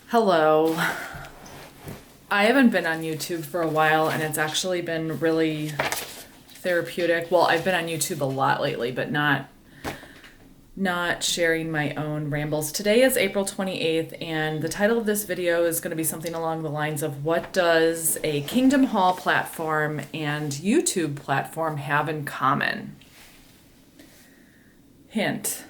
Hello. I haven't been on YouTube for a while, and it's actually been really therapeutic. Well, I've been on YouTube a lot lately, but not sharing my own rambles. Today is April 28th, and the title of this video is going to be something along the lines of what does a Kingdom Hall platform and YouTube platform have in common? Hint.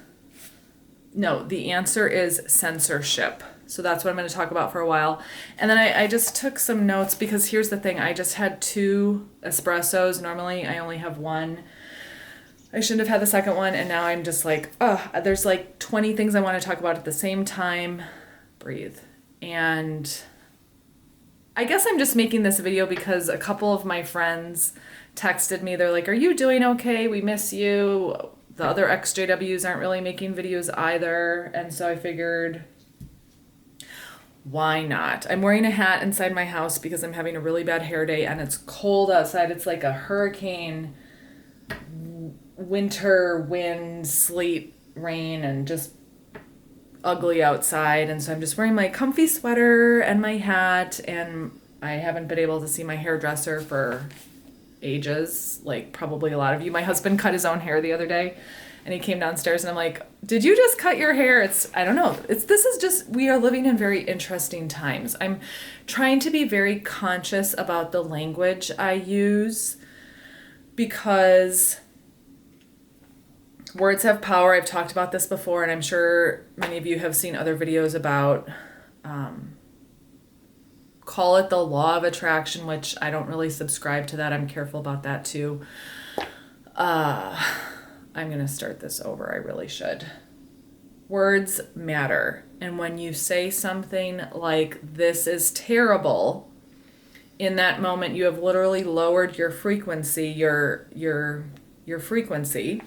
No, the answer is censorship. So that's what I'm going to talk about for a while. And then I just took some notes because here's the thing. I just had 2 espressos. Normally I only have one. I shouldn't have had the second one. And now I'm just like, there's like 20 things I want to talk about at the same time. Breathe. And I guess I'm just making this video because a couple of my friends texted me. They're like, are you doing okay? We miss you. The other XJWs aren't really making videos either. And so I figured, why not? I'm wearing a hat inside my house because I'm having a really bad hair day and it's cold outside. It's like a hurricane, winter, wind, sleet, rain, and just ugly outside. And so I'm just wearing my comfy sweater and my hat, and I haven't been able to see my hairdresser for ages, like probably a lot of you. My husband cut his own hair the other day. And he came downstairs and I'm like, did you just cut your hair? I don't know. We are living in very interesting times. I'm trying to be very conscious about the language I use because words have power. I've talked about this before, and I'm sure many of you have seen other videos about, call it the law of attraction, which I don't really subscribe to that. I'm careful about that too. I'm going to start this over. I really should. Words matter. And when you say something like, this is terrible, in that moment you have literally lowered your frequency, your frequency,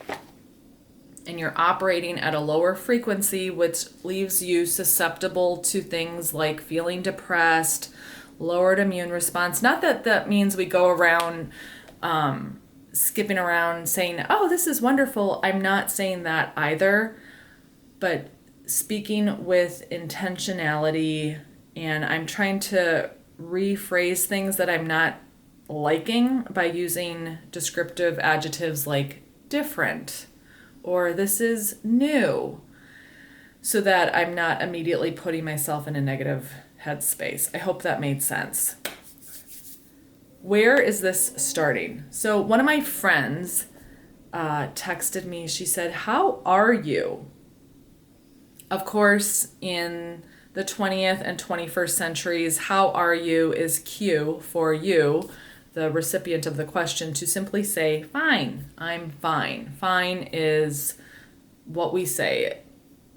and you're operating at a lower frequency, which leaves you susceptible to things like feeling depressed, lowered immune response. Not that that means we go around skipping around saying, oh, this is wonderful. I'm not saying that either, but speaking with intentionality, and I'm trying to rephrase things that I'm not liking by using descriptive adjectives like different or this is new, so that I'm not immediately putting myself in a negative headspace. I hope that made sense. Where is this starting? So one of my friends texted me. She said, how are you? Of course, in the 20th and 21st centuries, how are you is cue for you, the recipient of the question, to simply say, fine, I'm fine. Fine is what we say.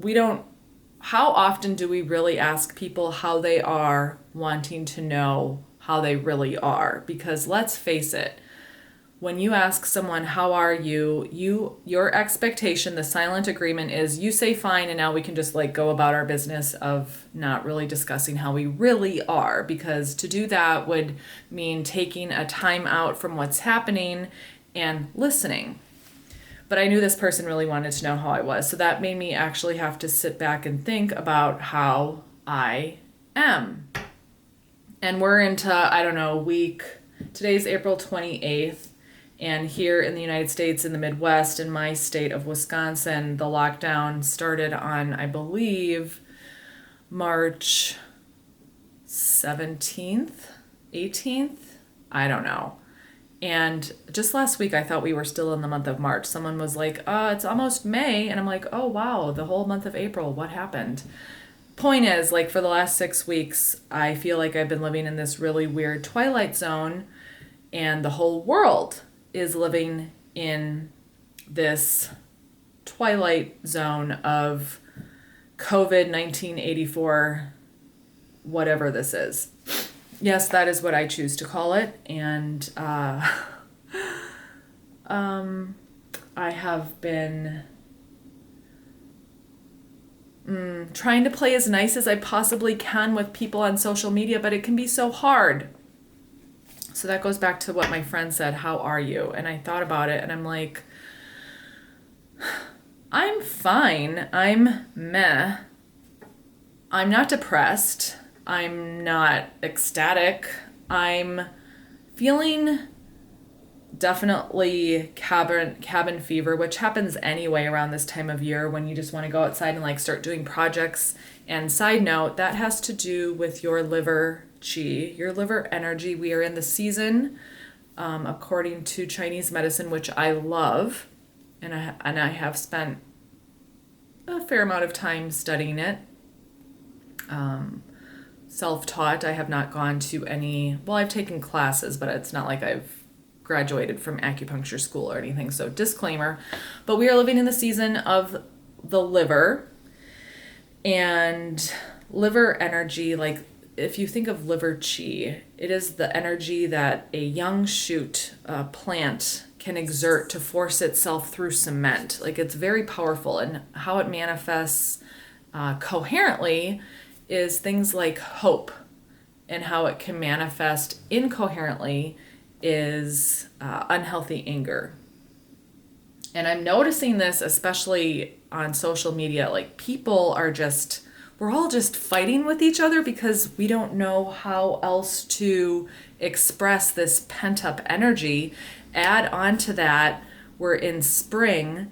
How often do we really ask people how they are, wanting to know how they really are? Because let's face it, when you ask someone, how are you, your expectation, the silent agreement is you say fine, and now we can just like go about our business of not really discussing how we really are, because to do that would mean taking a time out from what's happening and listening. But I knew this person really wanted to know how I was, so that made me actually have to sit back and think about how I am. And we're into, today's April 28th, and here in the United States, in the Midwest, in my state of Wisconsin, the lockdown started on, I believe, March 17th, 18th, I don't know. And just last week, I thought we were still in the month of March. Someone was like, it's almost May, and I'm like, oh wow, the whole month of April, what happened? Point is, like, for the last 6 weeks, I feel like I've been living in this really weird twilight zone, and the whole world is living in this twilight zone of COVID 1984, whatever this is. Yes, that is what I choose to call it, and I have been trying to play as nice as I possibly can with people on social media, but it can be so hard. So that goes back to what my friend said, how are you? And I thought about it, and I'm like, I'm fine. I'm meh. I'm not depressed. I'm not ecstatic. I'm feeling definitely cabin fever, which happens anyway around this time of year when you just want to go outside and like start doing projects. And side note, that has to do with your liver qi, your liver energy. We are in the season, according to Chinese medicine, which I love, and I have spent a fair amount of time studying it. Self-taught. I have not gone to any, well, I've taken classes, but it's not like I've graduated from acupuncture school or anything, so disclaimer. But we are living in the season of the liver, and liver energy, like if you think of liver qi, it is the energy that a young shoot plant can exert to force itself through cement. Like it's very powerful, and how it manifests coherently is things like hope, and how it can manifest incoherently is unhealthy anger. And I'm noticing this especially on social media. Like people are just, we're all just fighting with each other because we don't know how else to express this pent up energy. Add on to that, we're in spring.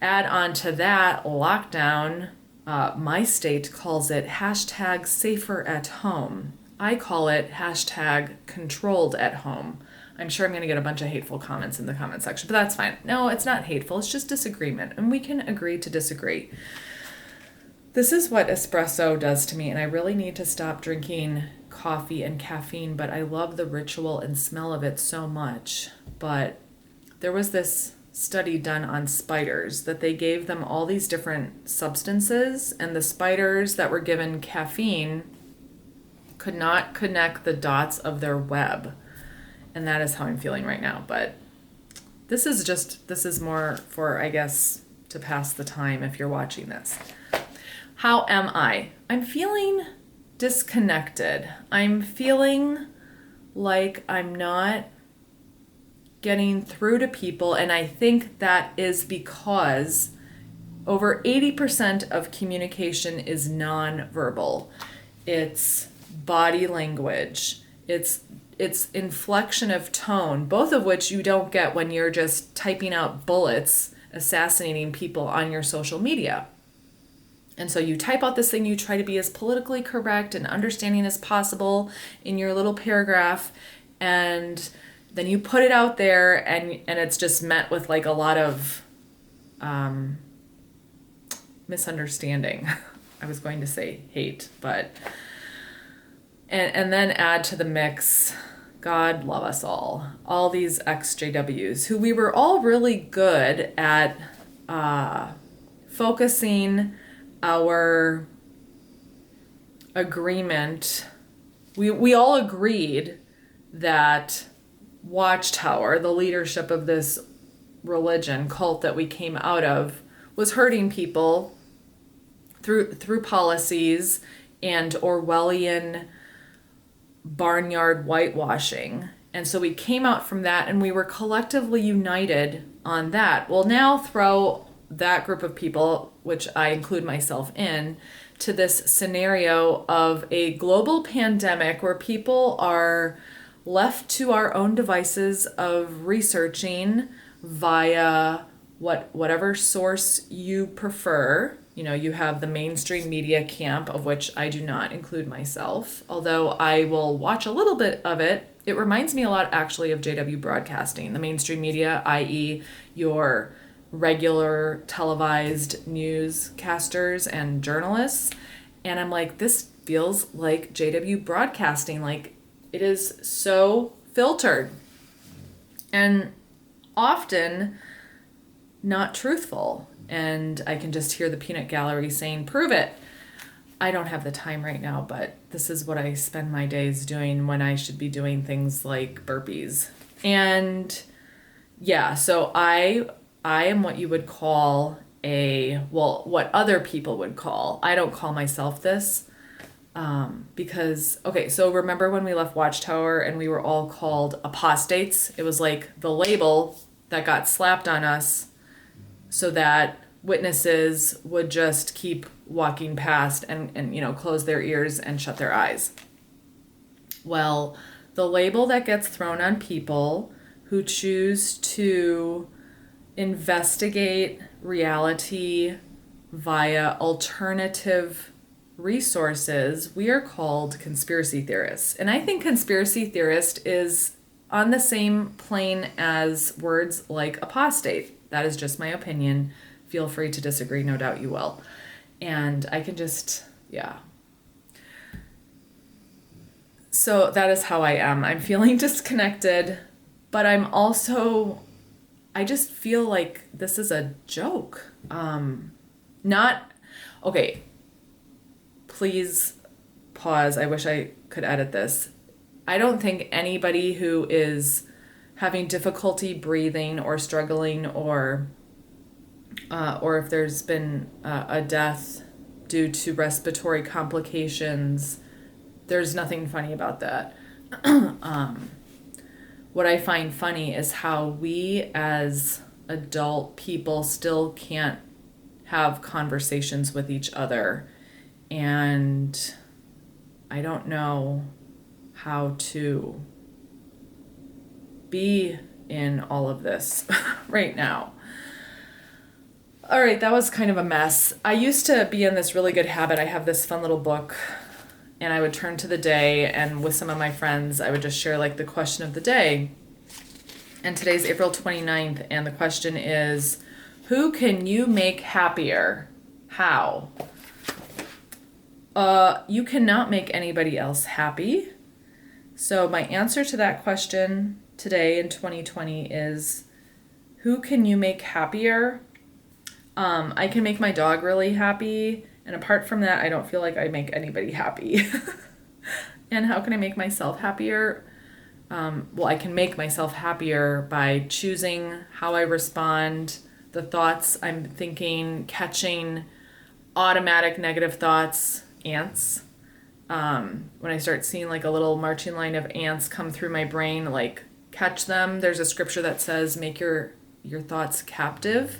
Add on to that, lockdown. My state calls it hashtag safer at home. I call it hashtag controlled at home. I'm sure I'm going to get a bunch of hateful comments in the comment section, but that's fine. No, it's not hateful. It's just disagreement, and we can agree to disagree. This is what espresso does to me, and I really need to stop drinking coffee and caffeine, but I love the ritual and smell of it so much. But there was this study done on spiders that they gave them all these different substances, and the spiders that were given caffeine could not connect the dots of their web. And that is how I'm feeling right now. But this is more for, I guess, to pass the time if you're watching this. How am I? I'm feeling disconnected. I'm feeling like I'm not getting through to people, and I think that is because over 80% of communication is nonverbal. It's body language. It's inflection of tone, both of which you don't get when you're just typing out bullets assassinating people on your social media. And so you type out this thing, you try to be as politically correct and understanding as possible in your little paragraph, and then you put it out there, and it's just met with like a lot of misunderstanding. I was going to say hate, but and then add to the mix, God love us all these ex-JWs who we were all really good at focusing our agreement. We all agreed that Watchtower, the leadership of this religion cult that we came out of, was hurting people through policies and Orwellian barnyard whitewashing. And so we came out from that, and we were collectively united on that. Well, now throw that group of people, which I include myself in, to this scenario of a global pandemic where people are left to our own devices of researching via whatever source you prefer. You know, you have the mainstream media camp, of which I do not include myself, although I will watch a little bit of it. It reminds me a lot, actually, of JW Broadcasting, the mainstream media, i.e. your regular televised newscasters and journalists. And I'm like, this feels like JW Broadcasting. Like, it is so filtered and often not truthful. And I can just hear the peanut gallery saying, prove it. I don't have the time right now, but this is what I spend my days doing when I should be doing things like burpees. And yeah, so I am what you would call what other people would call. I don't call myself this because, okay, so remember when we left Watchtower and we were all called apostates? It was like the label that got slapped on us so that witnesses would just keep walking past and close their ears and shut their eyes. Well, the label that gets thrown on people who choose to investigate reality via alternative resources, we are called conspiracy theorists. And I think conspiracy theorist is on the same plane as words like apostate. That is just my opinion. Feel free to disagree, no doubt you will. And I can just, So that is how I am. I'm feeling disconnected, but I just feel like this is a joke. Okay, please pause. I wish I could edit this. I don't think anybody who is having difficulty breathing or struggling or if there's been a death due to respiratory complications, there's nothing funny about that. What I find funny is how we as adult people still can't have conversations with each other. And I don't know how to be in all of this right now. All right, that was kind of a mess. I used to be in this really good habit. I have this fun little book, and I would turn to the day, and with some of my friends, I would just share like the question of the day. And today's April 29th, and the question is, who can you make happier? How? You cannot make anybody else happy. So my answer to that question today in 2020 is, who can you make happier? I can make my dog really happy. And apart from that, I don't feel like I make anybody happy. And how can I make myself happier? I can make myself happier by choosing how I respond, the thoughts I'm thinking, catching automatic negative thoughts, ants. When I start seeing like a little marching line of ants come through my brain, like catch them. There's a scripture that says, make your thoughts captive.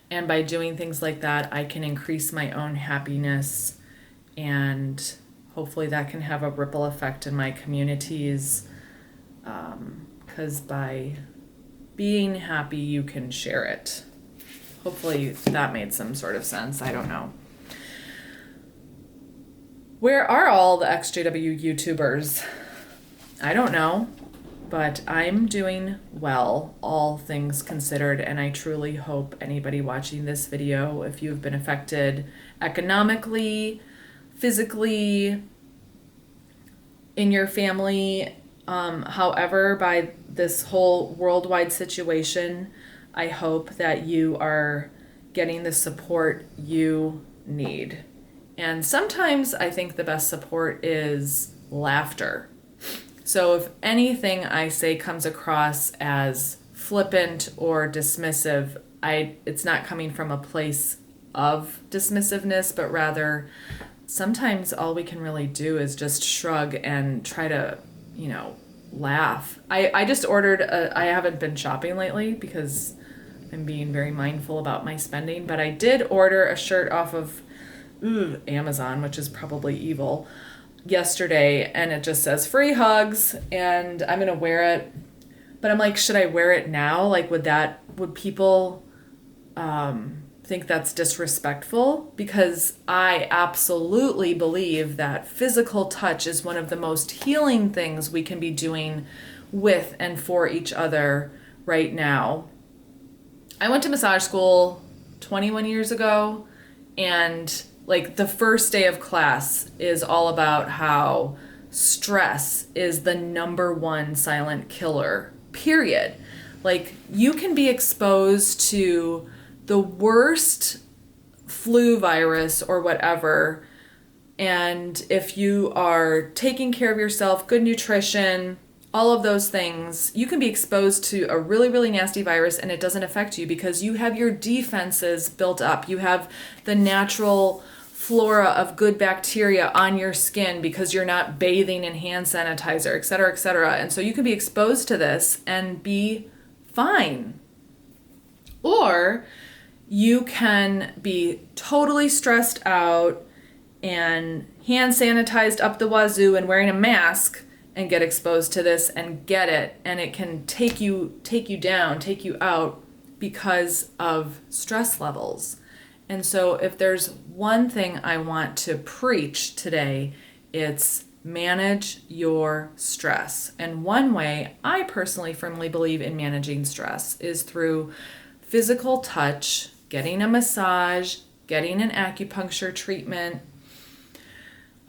And by doing things like that, I can increase my own happiness, and hopefully that can have a ripple effect in my communities, because by being happy, you can share it. Hopefully that made some sort of sense. I don't know. Where are all the XJW YouTubers? I don't know. But I'm doing well, all things considered, and I truly hope anybody watching this video, if you've been affected economically, physically, in your family, however, by this whole worldwide situation, I hope that you are getting the support you need. And sometimes I think the best support is laughter. So if anything I say comes across as flippant or dismissive, it's not coming from a place of dismissiveness, but rather sometimes all we can really do is just shrug and try to, laugh. I just ordered I haven't been shopping lately because I'm being very mindful about my spending, but I did order a shirt off of Amazon, which is probably evil, yesterday, and it just says free hugs, and I'm gonna wear it, but I'm like, should I wear it now? Like, would people think that's disrespectful? Because I absolutely believe that physical touch is one of the most healing things we can be doing with and for each other right now. I went to massage school 21 years ago, and like the first day of class is all about how stress is the number one silent killer, period. Like, you can be exposed to the worst flu virus or whatever, and if you are taking care of yourself, good nutrition, all of those things, you can be exposed to a really, really nasty virus and it doesn't affect you because you have your defenses built up. You have the natural flora of good bacteria on your skin because you're not bathing in hand sanitizer, et cetera, et cetera. And so you can be exposed to this and be fine. Or you can be totally stressed out and hand sanitized up the wazoo and wearing a mask and get exposed to this and get it, and it can take you down, take you out because of stress levels. And so if there's one thing I want to preach today, it's manage your stress. And one way I personally firmly believe in managing stress is through physical touch, getting a massage, getting an acupuncture treatment,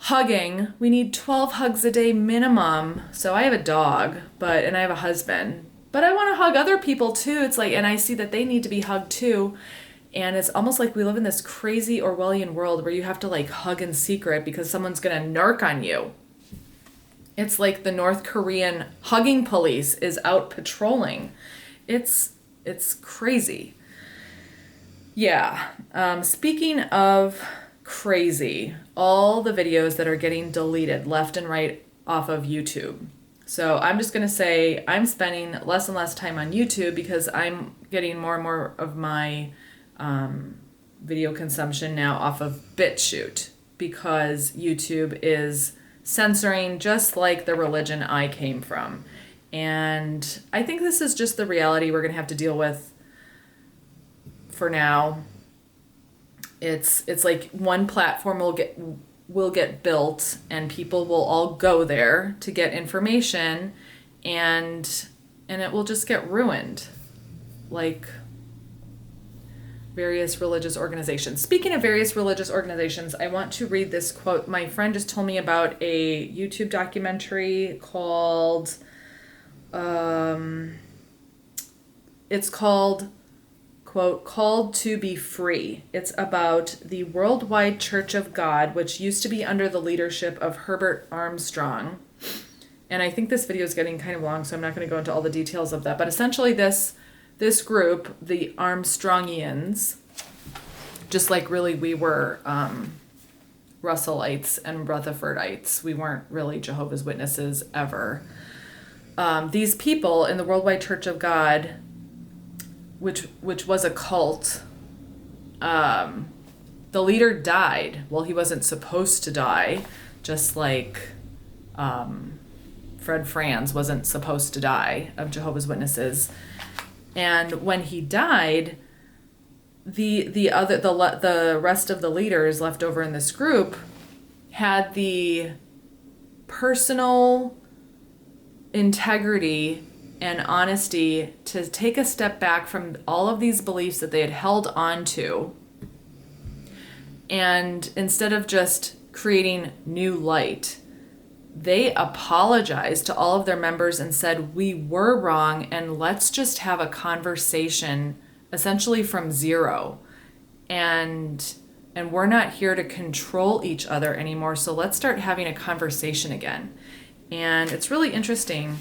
hugging. We need 12 hugs a day minimum. So I have a dog, and I have a husband, but I want to hug other people too. It's like, and I see that they need to be hugged too. And it's almost like we live in this crazy Orwellian world where you have to like hug in secret because someone's going to narc on you. It's like the North Korean hugging police is out patrolling. It's crazy. Yeah. Speaking of crazy, all the videos that are getting deleted left and right off of YouTube. So I'm just going to say I'm spending less and less time on YouTube because I'm getting more and more of my video consumption now off of Bitchute, because YouTube is censoring just like the religion I came from. And I think this is just the reality we're going to have to deal with for now. It's like one platform will get built and people will all go there to get information, and it will just get ruined, like various religious organizations. Speaking of various religious organizations, I want to read this quote. My friend just told me about a YouTube documentary called, it's called, quote, Called to be Free. It's about the Worldwide Church of God, which used to be under the leadership of Herbert Armstrong. And I think this video is getting kind of long, so I'm not going to go into all the details of that. But essentially this group, the Armstrongians, just like really we were Russellites and Rutherfordites, we weren't really Jehovah's Witnesses ever. These people in the Worldwide Church of God, which was a cult, the leader died. Well, he wasn't supposed to die, just like Fred Franz wasn't supposed to die of Jehovah's Witnesses. And when he died, the rest of the leaders left over in this group had the personal integrity and honesty to take a step back from all of these beliefs that they had held on to, and instead of just creating new light, they apologized to all of their members and said, we were wrong, and let's just have a conversation essentially from zero. And we're not here to control each other anymore, so let's start having a conversation again. And it's really interesting.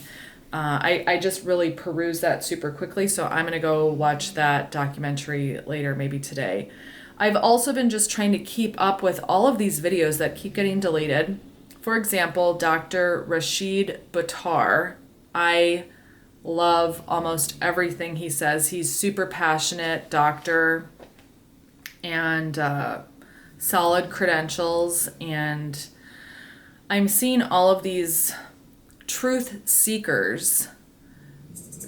I just really perused that super quickly, so I'm going to go watch that documentary later, maybe today. I've also been just trying to keep up with all of these videos that keep getting deleted. For example, Dr. Rashid Buttar. I love almost everything he says. He's super passionate doctor and solid credentials. And I'm seeing all of these truth seekers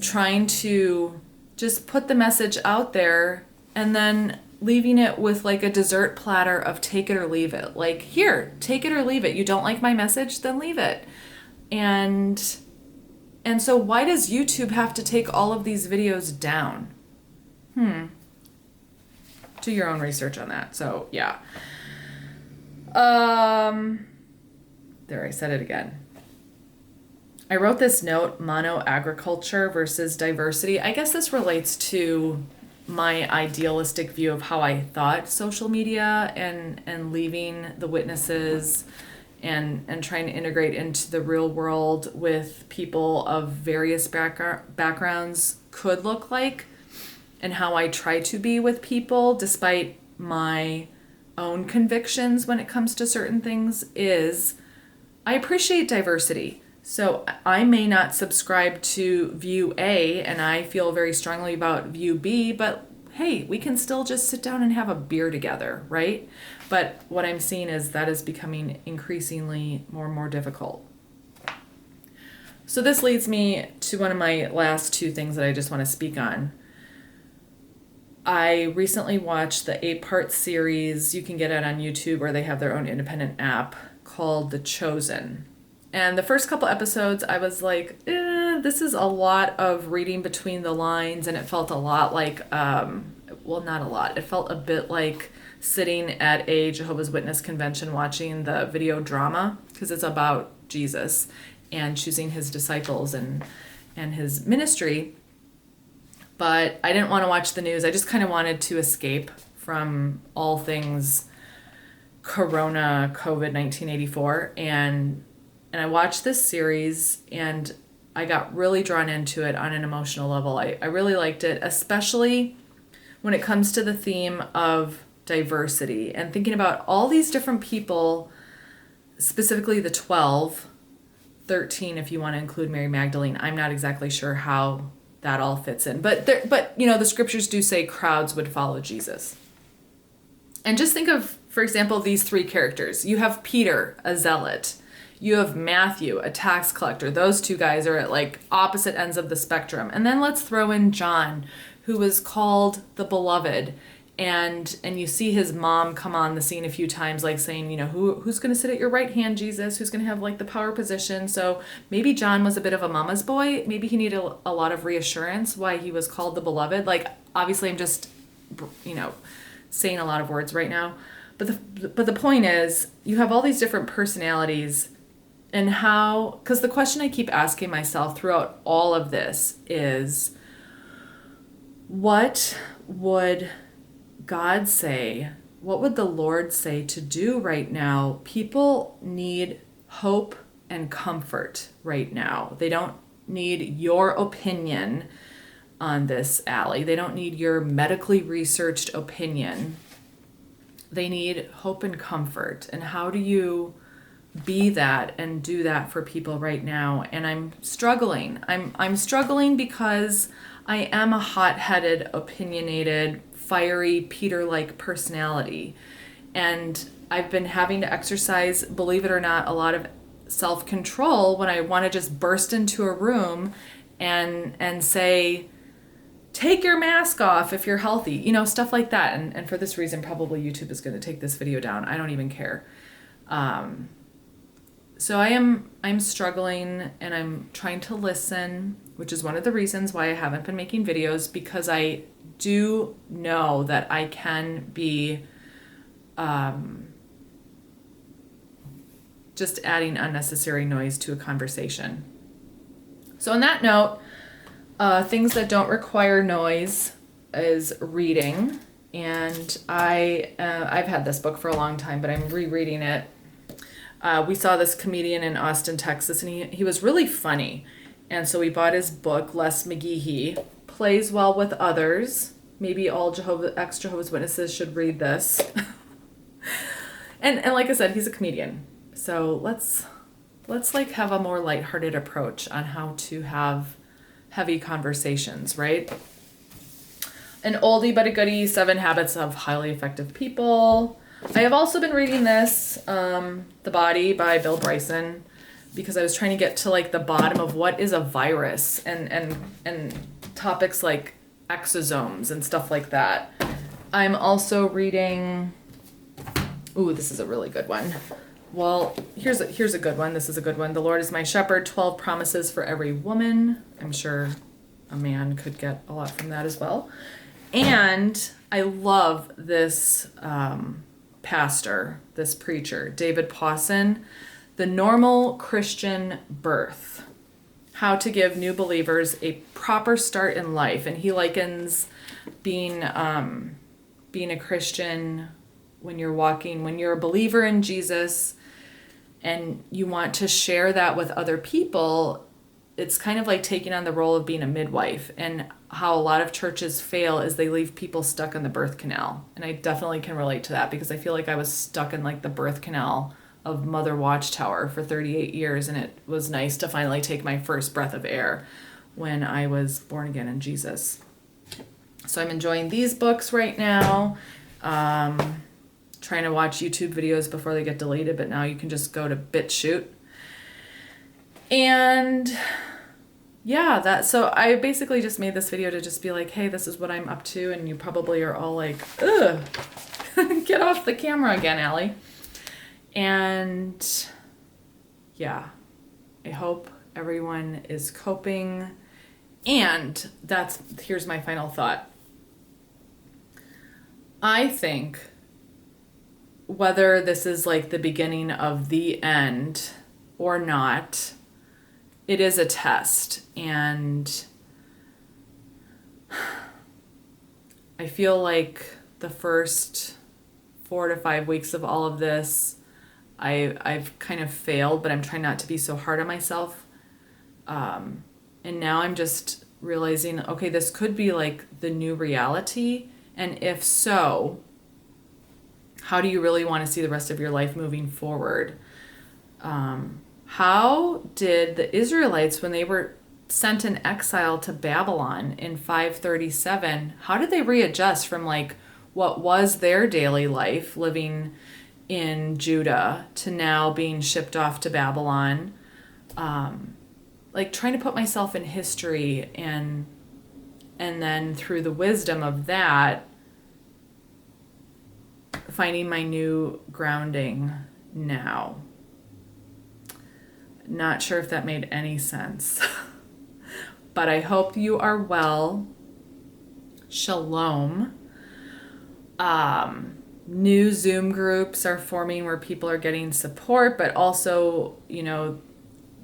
trying to just put the message out there and then leaving it with like a dessert platter of take it or leave it. Like, here, take it or leave it. You don't like my message? Then leave it. And so why does YouTube have to take all of these videos down? Do your own research on that. So, yeah. There, I said it again. I wrote this note, monoculture versus diversity. I guess this relates to my idealistic view of how I thought social media and leaving the witnesses and trying to integrate into the real world with people of various backgrounds could look like, and how I try to be with people despite my own convictions when it comes to certain things. Is I appreciate diversity. So I may not subscribe to view A and I feel very strongly about view B, but hey, we can still just sit down and have a beer together, right? But what I'm seeing is that is becoming increasingly more and more difficult. So this leads me to one of my last two things that I just want to speak on. I recently watched the 8-part series. You can get it on YouTube, or they have their own independent app called The Chosen. And the first couple episodes, I was like, this is a lot of reading between the lines, and it felt a lot like, well, not a lot. It felt a bit like sitting at a Jehovah's Witness convention watching the video drama, because it's about Jesus and choosing his disciples and his ministry. But I didn't want to watch the news. I just kind of wanted to escape from all things Corona, COVID 1984. And I watched this series, and I got really drawn into it on an emotional level. I really liked it, especially when it comes to the theme of diversity and thinking about all these different people, specifically the 12, 13 if you want to include Mary Magdalene. I'm not exactly sure how that all fits in. But the scriptures do say crowds would follow Jesus. And just think of, for example, these three characters. You have Peter, a zealot. You have Matthew, a tax collector. Those two guys are at like opposite ends of the spectrum. And then let's throw in John, who was called the beloved. And you see his mom come on the scene a few times, like saying, who's going to sit at your right hand, Jesus? Who's going to have like the power position? So maybe John was a bit of a mama's boy. Maybe he needed a lot of reassurance why he was called the beloved. Like, obviously I'm just, saying a lot of words right now. But the point is, you have all these different personalities, and how, because the question I keep asking myself throughout all of this is, what would God say, what would the Lord say to do right now? People need hope and comfort right now. They don't need your opinion on this, Allie. They don't need your medically researched opinion. They need hope and comfort. And how do you be that and do that for people right now? And I'm struggling. I'm struggling because I am a hot-headed, opinionated, fiery Peter-like personality, and I've been having to exercise, believe it or not, a lot of self-control when I want to just burst into a room and say, take your mask off if you're healthy, stuff like that. And for this reason, probably YouTube is going to take this video down. I don't even care. So I'm struggling, and I'm trying to listen, which is one of the reasons why I haven't been making videos, because I do know that I can be just adding unnecessary noise to a conversation. So on that note, things that don't require noise is reading. And I've had this book for a long time, but I'm rereading it. We saw this comedian in Austin, Texas, and he was really funny. And so we bought his book, Les McGehee, Plays Well with Others. Maybe all ex-Jehovah's Witnesses should read this. and like I said, he's a comedian. So let's like have a more lighthearted approach on how to have heavy conversations, right? An oldie but a goodie, 7 Habits of Highly Effective People. I have also been reading this, The Body by Bill Bryson, because I was trying to get to like the bottom of what is a virus and topics like exosomes and stuff like that. I'm also reading, this is a really good one. Well, here's a good one. This is a good one. The Lord is My Shepherd, 12 Promises for Every Woman. I'm sure a man could get a lot from that as well. And I love this pastor, this preacher, David Pawson, The Normal Christian Birth, How to Give New Believers a Proper Start in Life. And he likens being a Christian when you're a believer in Jesus and you want to share that with other people. It's kind of like taking on the role of being a midwife, and how a lot of churches fail is they leave people stuck in the birth canal. And I definitely can relate to that, because I feel like I was stuck in like the birth canal of Mother Watchtower for 38 years, and it was nice to finally take my first breath of air when I was born again in Jesus. So I'm enjoying these books right now. Trying to watch YouTube videos before they get deleted, but now you can just go to bitchute. And yeah, so I basically just made this video to just be like, hey, this is what I'm up to, and you probably are all like, ugh, get off the camera again, Allie. And yeah, I hope everyone is coping. And here's my final thought. I think whether this is like the beginning of the end or not, it is a test. And I feel like the first 4 to 5 weeks of all of this, I've kind of failed, but I'm trying not to be so hard on myself. And now I'm just realizing, okay, this could be like the new reality. And if so, how do you really want to see the rest of your life moving forward? How did the Israelites, when they were sent in exile to Babylon in 537, how did they readjust from like what was their daily life living in Judah to now being shipped off to Babylon? Like trying to put myself in history and then through the wisdom of that, finding my new grounding now. Not sure if that made any sense, but I hope you are well. Shalom. New Zoom groups are forming where people are getting support, but also,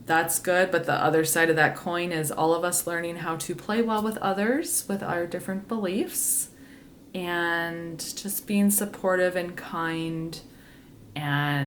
that's good. But the other side of that coin is all of us learning how to play well with others, with our different beliefs, and just being supportive and kind and